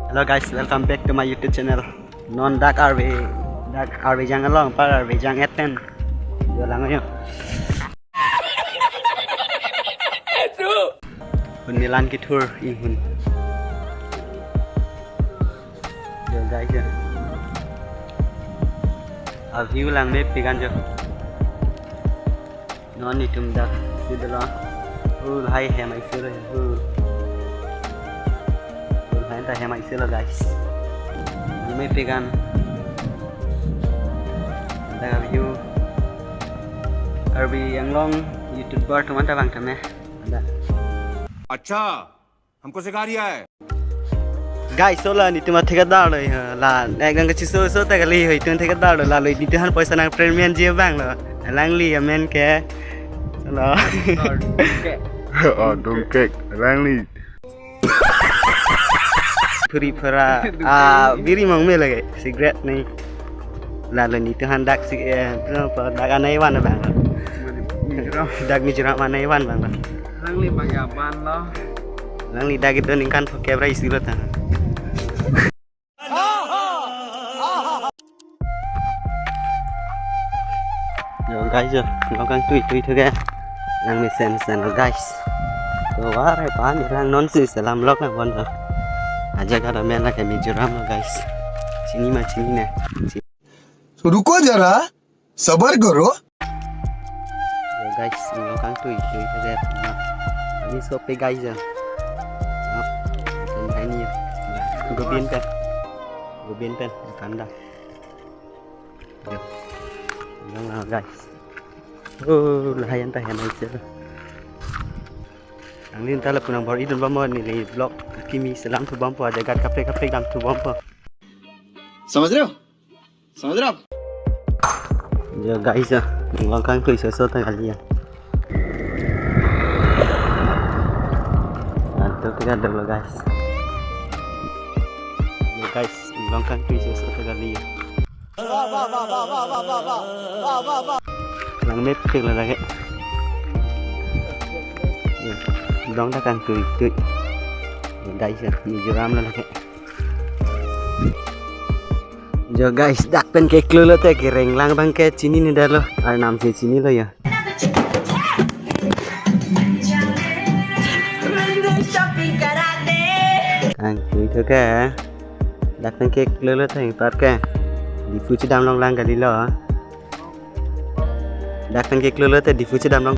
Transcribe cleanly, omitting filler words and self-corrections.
Hello guys, welcome back to my YouTube channel. Non Dark RV jangan long, par RV jangan etten. Giờ lang ayo. Hun Milan ki tour in hun. Giờ guys ya. View lang me pigan jo. Non ni tum dak sidala. Hai he mai sila. Hai he mai sila guys. Me pegan. Ada view RV yang long YouTuber teman-teman kami ada. अच्छा हमको सिखा रिया है Guys, soalnya ni cuma tiga dolar lah. Ekdom kecil so tak kali itu tiga dolar lalu di Tuhan poisa nang premium je bang lah. Lang li amen ke. Salah. Dongkek, lang li. Puri pura biri mang me lagi cigarette ni. Lalu ni Tuhan dak dak anai wan bang. Dak ni jerak mana iwan bang. Lang li pagapan lo. Lang li dak itu ningkan pakai berai silat. Rồi guys giờ nó đang tùy thôi kìa đang bị sen rồi guys rồi quá này bán thì đang non sự sẽ làm lóc là con rồi aja kada men là cái mình ram rồi guys sini mah sini nè रुको जरा सबर करो rồi guys nó đang tùy thôi kìa đi shop guys giờ đó thấy nhiều go biên pen cắn đâu được Jangan guys. Layan tah yang itu. Angin tala punang baru idun bambo ni vlog kimi selang tu bambo aja gat kape dam tu bambo. समझ रहे हो Ya guys ya, ngakang tu iso ta kali ya. Nanti kita dulu guys. Ya guys, ngakang tu iso ta kali ya. Lang mép trước là cái đón ta càng cười đây giờ ram là cái giờ guys đặt pen cái clue lo cái reng lang bang cái chini ni dah lo ada nam si chini lo ya càng cười thôi cái đặt pen cái clue lo thành tát cái di fuci dam long lang kali lo. Datang ke keluar tu di fuci dam long.